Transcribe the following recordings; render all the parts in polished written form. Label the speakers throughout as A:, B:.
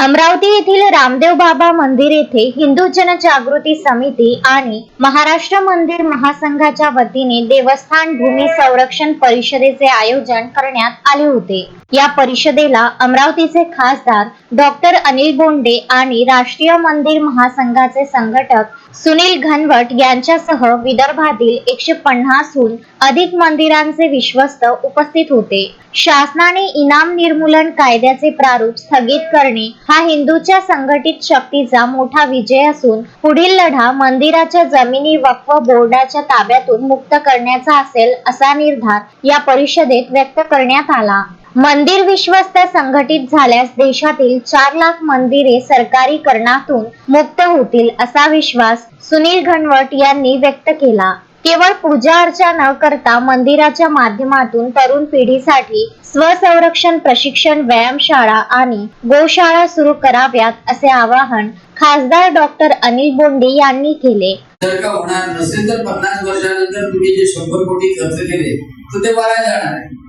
A: अमरावती येथील रामदेव बाबा मंदिर येथे हिंदू जनजागृती समिती आणि महाराष्ट्र मंदिर महासंघाच्या वतीने देवस्थान भूमी संरक्षण परिषदेचे आयोजन करण्यात आले होते। या परिषदेला अमरावतीचे खासदार डॉक्टर अनिल बोंडे आणि राष्ट्रीय मंदिर महासंघाचे संघटक सुनील घनवट यांच्यासह विदर्भातील 150हून अधिक मंदिरांचे विश्वस्त उपस्थित होते। शासनाने इनाम निर्मूलन कायद्याचे प्रारूप स्थगित करणे हा हिंदूच्या संघटित शक्तीचा मोठा विजय असून पुढील लढा मंदिराच्या जमिनी वक्फ बोर्डाच्या ताब्यातून मुक्त करण्याचा असेल, असा निर्धार या परिषदेत व्यक्त करण्यात आला। मंदिर विश्वस्त संघटित झाल्यास देशातील 4 लाख मंदिरे सरकारीकरणातून मुक्त होतील, असा विश्वास सुनील घनवट यांनी व्यक्त केला। केवळ पूजा अर्चा न करता मंदिराच्या माध्यमातून तरुण पिढीसाठी स्वसंरक्षण प्रशिक्षण व्यायामशाळा आणि गोशाळा सुरू कराव्यात, असे आवाहन खासदार डॉक्टर अनिल बोंडे यांनी केले।
B: जर का होणार नसेल तर 50 वर्षानंतर तुम्ही जे 100 कोटी खर्च केले तर ते वाया जाणार आहे।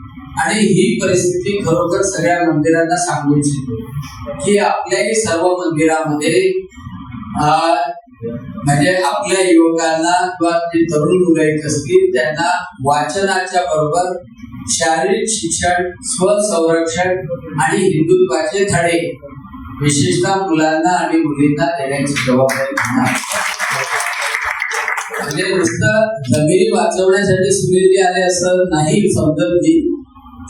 B: आणि ही परिस्थिती खरोखर सगळ्या मंदिरांना सांगू इच्छितो की आपल्याही सर्व मंदिरामध्ये म्हणजे आपल्या युवकांना किंवा जे तरुण मुलं असतील त्यांना वाचनाच्या बरोबर शारीरिक शिक्षण, स्वसंरक्षण आणि हिंदुत्वाचे धडे विशेषतः मुलांना आणि मुलींना देण्याची जबाबदारी घेणार। म्हणजे नुसतं जमिनी वाचवण्यासाठी सुनील आले असं नाही समजत,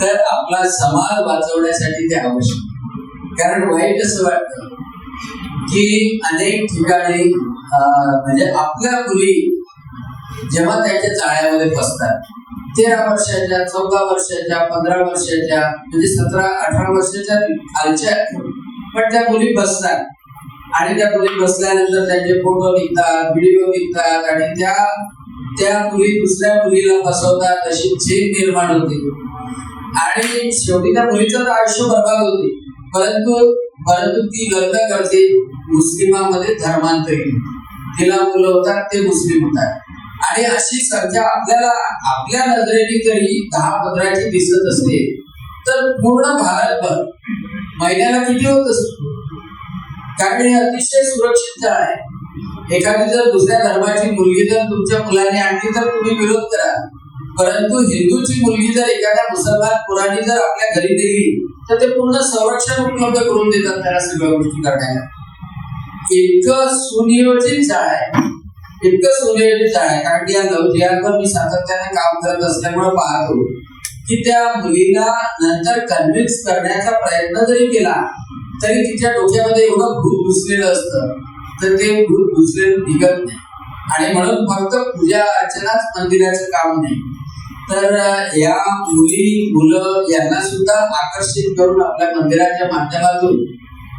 B: तर आपला समाज वाचवण्यासाठी ते आवश्यक। कारण वाईट असं वाटतं की अनेक ठिकाणी म्हणजे आपल्या मुली जेव्हा त्यांच्या जाळ्यामध्ये फसतात, 13 वर्षाच्या, 14 वर्षाच्या, 15 वर्षाच्या, म्हणजे 17-18 वर्षाच्या खालच्या, पण त्या मुली फसतात आणि त्या मुली फसल्यानंतर त्यांचे फोटो निघतात, व्हिडिओ निघतात आणि त्या मुली दुसऱ्या मुलीला फसवतात, तशी चेन निर्माण होते आणि शेवटी त्या मुलीचं आयुष्य बर्बाद होते। परंतु ती लग्न करते मुस्लिमांमध्ये धर्मांतरित, तिला मुलं होतात, ते मुस्लिम होतात आणि अशी संख्या आपल्या नजरेने तरी 10-15ची दिसत असते, तर पूर्ण भारतभर महिन्याला किती होत असतो? कारण हे अतिशय सुरक्षित आहे। एखादी जर दुसऱ्या धर्माची मुलगी जर तुमच्या मुलाने आणली तर तुम्ही विरोध करा, परंतु हिंदूची मुलगी जर एखाद्या मुसलमान पुराणी जर आपल्या घरी दिली तर ते पूर्ण संरक्षण उपलब्ध करून देतात त्याला सगळ्या गोष्टी करण्याला। इतकं सुनियोजित आहे, इतकं सुनियोजित आहे। कारण या लवजियांवर मी सातत्याने काम करत असल्यामुळे पाहतो की त्या मुलीला नंतर कन्व्हिन्स करण्याचा प्रयत्न जरी केला तरी तिच्या डोक्यामध्ये एवढं भूत घुसलेलं असतं तर ते भूत घुसलेलं निघत नाही। आणि म्हणून फक्त पूजा अर्चनाच मंदिराचं काम नाही, तर या मुलं यांना सुद्धा आकर्षित करून आपल्या मंदिराच्या माध्यमातून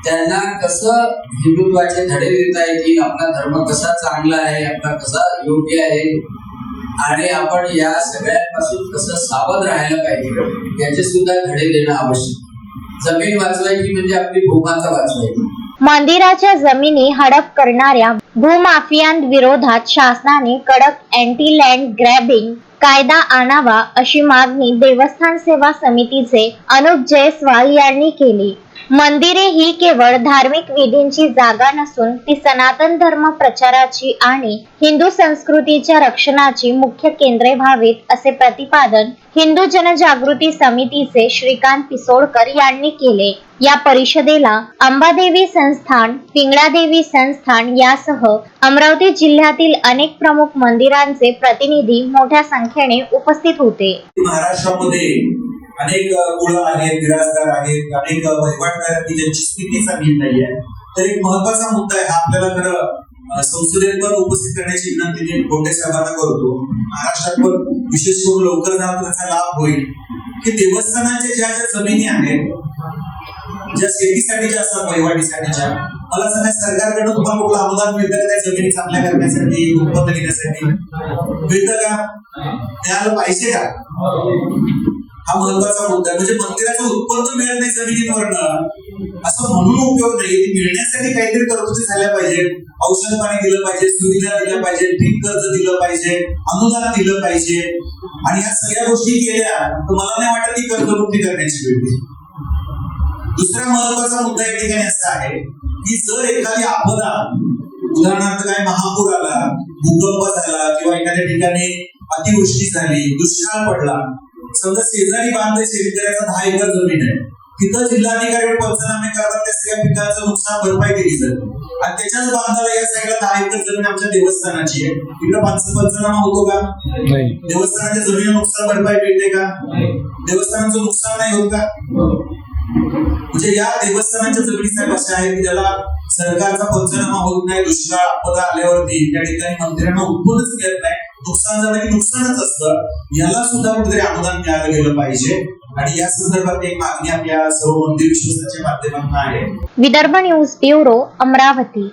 B: त्यांना कसं हिंदुत्वाचे धडे देता येतील, आपला धर्म कसा चांगला आहे, आपला कसा योग्य आहे आणि आपण या सगळ्यांपासून कसं सावध राहायला पाहिजे याचे सुद्धा धडे देणं आवश्यक। जमीन वाचवायची म्हणजे आपली भूमाता वाचवायची।
A: मंदिराच्या जमिनी हडप करणाऱ्या भूमाफियांविरोधात शासनाने कडक अँटी लँड ग्रॅबिंग कायदा आणावा, अशी मागणी देवस्थान सेवा समितीचे अनुप जयस्वाल यांनी केली। मंदिरे ही केवळ धार्मिक विधींची जागा नसून ती सनातन धर्म प्रचाराची आणि हिंदू संस्कृतीच्या रक्षणाची मुख्य केंद्रे व्हावीत, असे प्रतिपादन हिंदू जनजागृती समितीचे श्रीकांत पिसोडकर यांनी केले। या परिषदेला अंबादेवी संस्थान, पिंगळादेवी संस्थान यासह अमरावती जिल्ह्यातील अनेक प्रमुख मंदिरांचे प्रतिनिधी मोठ्या संख्येने उपस्थित होते।
C: महाराष्ट्रामध्ये अनेक कुळ आहेत, बिराजदार आहेत, अनेक वहिवाटदार आहेत ज्यांची स्थिती चांगली नाही आहे, तर एक महत्वाचा मुद्दा आहे हा आपल्याला खरं संसदेत पण उपस्थित करण्याची विनंती मी बोंडे साहेबांना करतो। महाराष्ट्रात पण विशेष करून लवकर त्याचा लाभ होईल की देवस्थानाच्या ज्या जमिनी आहेत, ज्या शेतीसाठीच्या असतात, वहिवाटीसाठीच्या, मला सांगा सरकारकडून तुम्हाला कुठलं अनुदान मिळतं का त्या जमिनी चांगल्या करण्यासाठी, उत्पन्न घेण्यासाठी मिळतं का? मिळालं पाहिजे का? हा महत्वाचा मुद्दा आहे। म्हणजे मंदिराचं उत्पन्न मिळत नाही जमिनीवरनं असं म्हणून उपयोग नाही, मिळण्यासाठी काहीतरी तरतुदी झाल्या पाहिजे, औषध पाणी दिलं पाहिजे, सुविधा दिल्या पाहिजे, पीक कर्ज दिलं पाहिजे, अनुदान दिलं पाहिजे आणि या सगळ्या गोष्टी केल्या तर मला नाही वाटत की कर्जमुक्ती करण्याची वेळ दुसरा महत्वाचा मुद्दा या ठिकाणी असा आहे की जर एखादी आपदा, उदाहरणार्थ काय महापूर आला, भूकंप झाला किंवा एखाद्या ठिकाणी अतिवृष्टी झाली, दुष्काळ पडला, समजा शेजारी बांधले शेतकऱ्याचा 10 एकर जमीन आहे, तिथं जिल्हाधिकारी पंचनामे करतात, त्या सगळ्या पिकाचं नुकसान भरपाई केली जाते आणि त्याच्याच बांधाला या साईडला 10 एकर जमीन आमच्या देवस्थानाची आहे, तिकडे पंचनामा होतो का? देवस्थानाच्या जमिनीला नुकसान भरपाई मिळते का? देवस्थानाचं नुकसान नाही होत का? म्हणजे या देवस्थानाच्या जमिनी साहेब अशा आहेत की ज्याला सरकारचा पंचनामा होत नाही, दुष्काळ आपदा आल्यावरती त्या ठिकाणी मंत्र्यांना उत्पन्नच मिळत नाही, नुकसान झालं की नुकसानच असतं. याला सुद्धा कुठेतरी अनुदान मिळालं गेलं पाहिजे आणि या संदर्भात एक मागणी आपल्या सर्व मंदिर विश्वासाच्या माध्यमातून आहे.
A: Vidarbha news bureau, Amravati.